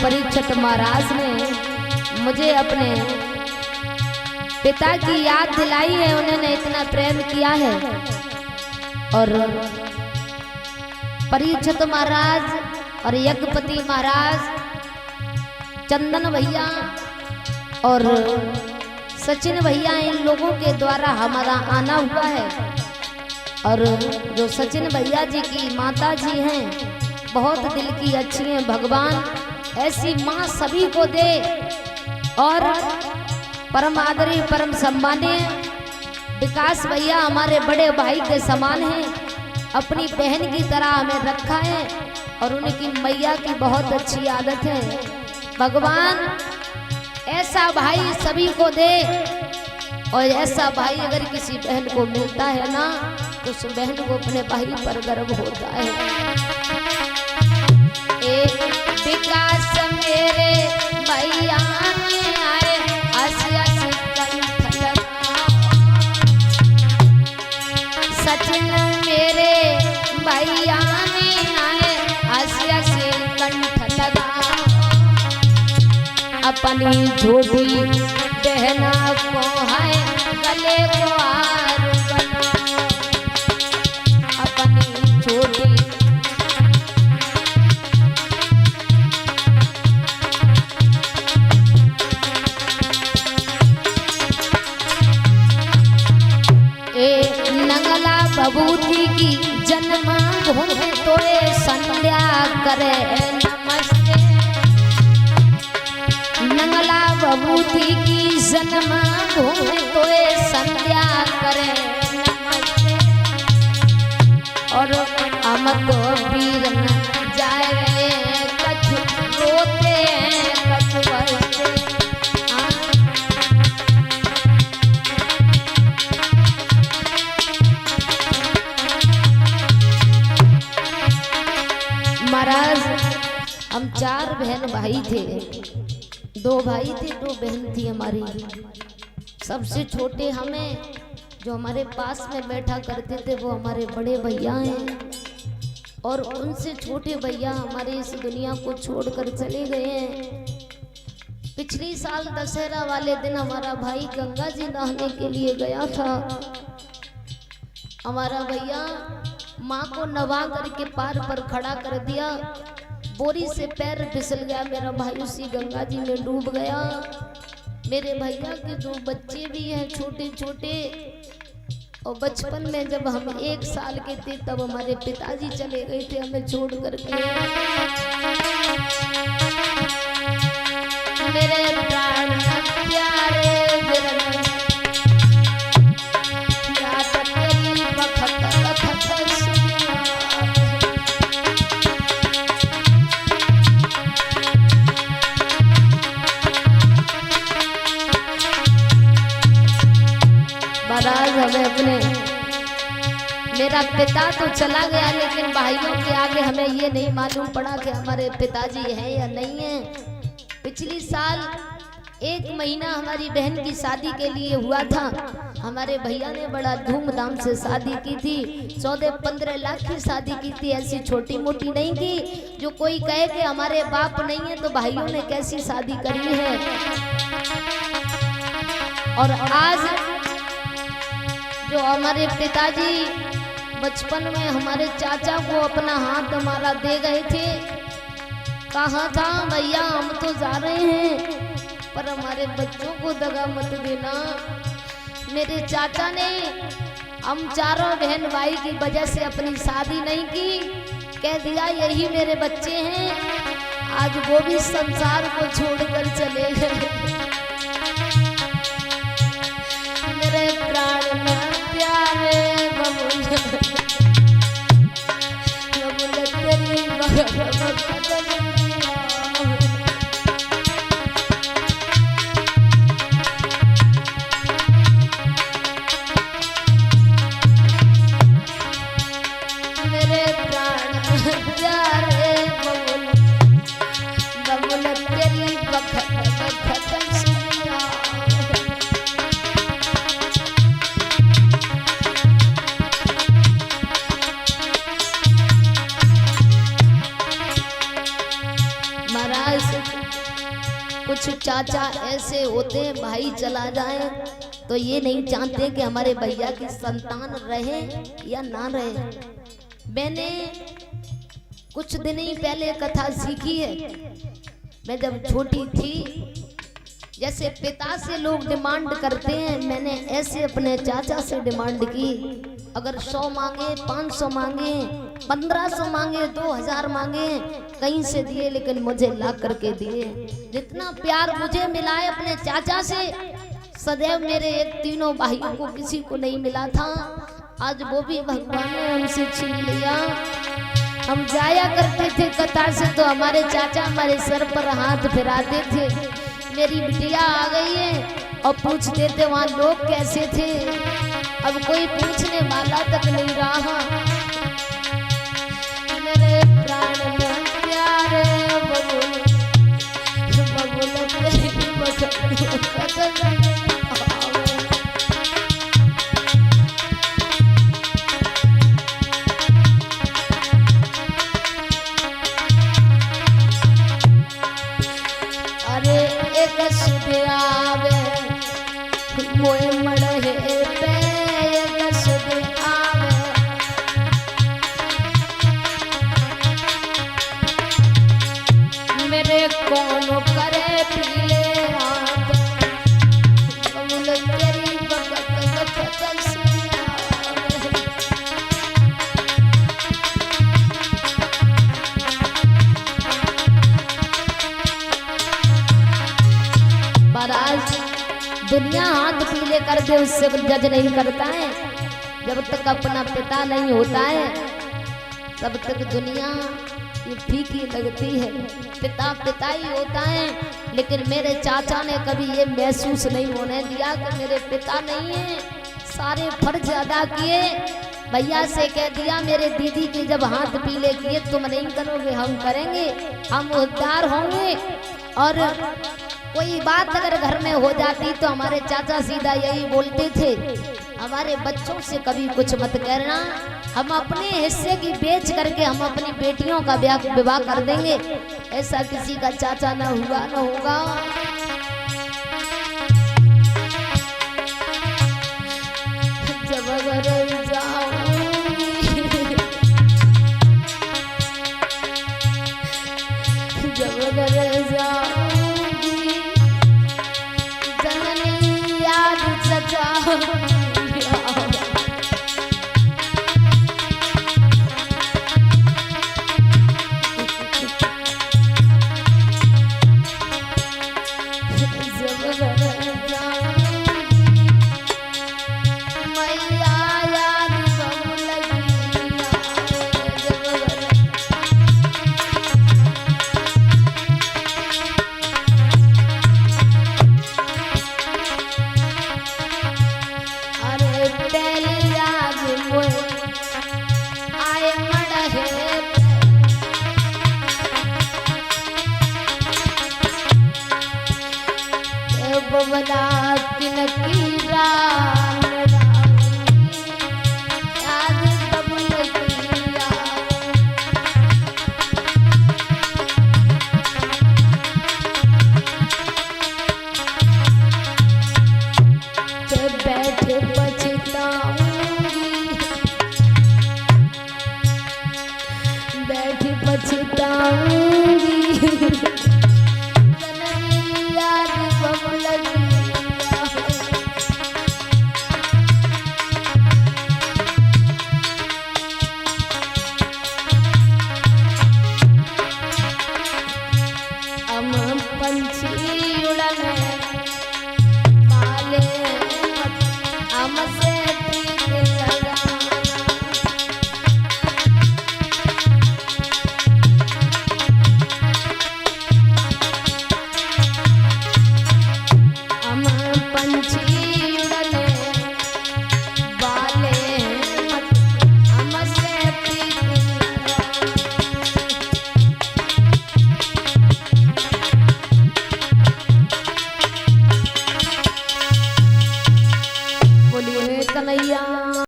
परीक्षित महाराज ने मुझे अपने पिता की याद दिलाई है। उन्होंने इतना प्रेम किया है। और परीक्षित महाराज और यज्ञपति महाराज, चंदन भैया और सचिन भैया, इन लोगों के द्वारा हमारा आना हुआ है। और जो सचिन भैया जी की माता जी हैं, बहुत दिल की अच्छी हैं। भगवान ऐसी माँ सभी को दे। और परम आदरणीय परम सम्मानीय विकास भैया हमारे बड़े भाई के समान हैं, अपनी बहन की तरह हमें रखा है। और उनकी मैया की बहुत अच्छी आदत है। भगवान ऐसा भाई सभी को दे। और ऐसा भाई अगर किसी बहन को मिलता है ना, तो उस बहन को अपने भाई पर गर्व होता है। एक विकास मेरे भैया ने आए, सचिन मेरे भैया ने आए, हंसी कंठ लगा। अपनी झूठी बहना को है गले को हार बना। अपनी झूठी बबूती की जन्म भूमि तोए संध्या करे नमस्ते। नंगला बबूती की जन्म भूमि तोए संध्या करे नमस्ते। और हम तो वीर जाए कछु रोते कछु बरसे। महाराज हम 4 बहन भाई थे। 2 भाई थे, 2 बहन थी हमारी। सबसे छोटे हमें, जो हमारे पास में बैठा करते थे, वो हमारे बड़े भैया हैं। और उनसे छोटे भैया हमारे इस दुनिया को छोड़कर चले गए हैं। पिछली साल दशहरा वाले दिन हमारा भाई गंगा जी नहाने के लिए गया था। हमारा भैया माँ को नवा करके पार पर खड़ा कर दिया। बोरी से पैर फिसल गया, मेरा भाई उसी गंगा जी में डूब गया। मेरे भैया के 2 बच्चे भी हैं छोटे छोटे। और बचपन में जब हम 1 साल के थे, तब हमारे पिताजी चले गए थे हमें छोड़ करके। मेरे प्राण प्यारे महाराज, हमें अपने मेरा पिता तो चला गया, लेकिन भाइयों के आगे हमें ये नहीं मालूम पड़ा कि हमारे पिताजी हैं या नहीं हैं। पिछली साल 1 महीना हमारी बहन की शादी के लिए हुआ था। हमारे भैया ने बड़ा धूमधाम से शादी की थी। 14-15 लाख की शादी की थी, ऐसी छोटी मोटी नहीं थी। जो कोई कहे कि हमारे बाप नहीं है, तो भाइयों ने कैसी शादी करी है। और आज जो हमारे पिताजी बचपन में हमारे चाचा को अपना हाथ हमारा दे गए थे, कहा था भैया हम तो जा रहे हैं, पर हमारे बच्चों को दगा मत देना। मेरे चाचा ने हम 4 बहन भाई की वजह से अपनी शादी नहीं की, कह दिया यही मेरे बच्चे हैं। आज वो भी संसार को छोड़कर चले गए। मेरे प्राण में प्यारे बबुल तेरी मेरे प्राण प्यारे बबुल तेरी बखत चाचा ऐसे होते हैं, भाई चला जाए तो ये नहीं चाहते कि हमारे भैया की संतान रहे या ना रहे। मैंने कुछ दिन ही पहले कथा सीखी है। मैं जब छोटी थी, जैसे पिता से लोग डिमांड करते हैं, मैंने ऐसे अपने चाचा से डिमांड की। अगर 100 मांगे, 500 मांगे, 1500 मांगे, 2000 मांगे, कहीं से दिए, लेकिन मुझे ला करके दिए। जितना प्यार मुझे मिला है अपने चाचा से, सदैव मेरे एक तीनों भाइयों को किसी को नहीं मिला था। आज वो भी भगवान ने हमसे छीन लिया। हम जाया करते थे कथा से तो हमारे चाचा हमारे सर पर हाथ फिराते थे, मेरी बिटिया आ गई है, और पूछते थे वहाँ लोग कैसे थे। अब कोई पूछने वाला तक नहीं रहा। मेरे प्राण में प्यारे बबुल, बबुल तेरी बदन मोए मड़हे पे सुध आवे, मेरे कौन करे पीले हाथ, बबुल तेरी बकत सुध आवे। महाराज दुनिया हाथ पीले कर दे उससे जज नहीं करता है। जब तक अपना पिता नहीं होता है तब तक दुनिया ये फीकी लगती है। पिता पिता ही होता है, लेकिन मेरे चाचा ने कभी ये महसूस नहीं होने दिया कि मेरे पिता नहीं है। सारे फर्ज अदा किए। भैया से कह दिया मेरे दीदी के जब हाथ पीले किए तुम नहीं करोगे, हम करेंगे, हम उद्धार होंगे। और कोई बात अगर घर में हो जाती तो हमारे चाचा सीधा यही बोलते थे, हमारे बच्चों से कभी कुछ मत करना, हम अपने हिस्से की बेच करके हम अपनी बेटियों का विवाह कर देंगे। ऐसा किसी का चाचा ना हुआ ना होगा। जब अगर जाऊंगी, जब अगर जाऊंगी, जननी याद सजा बबला किनकी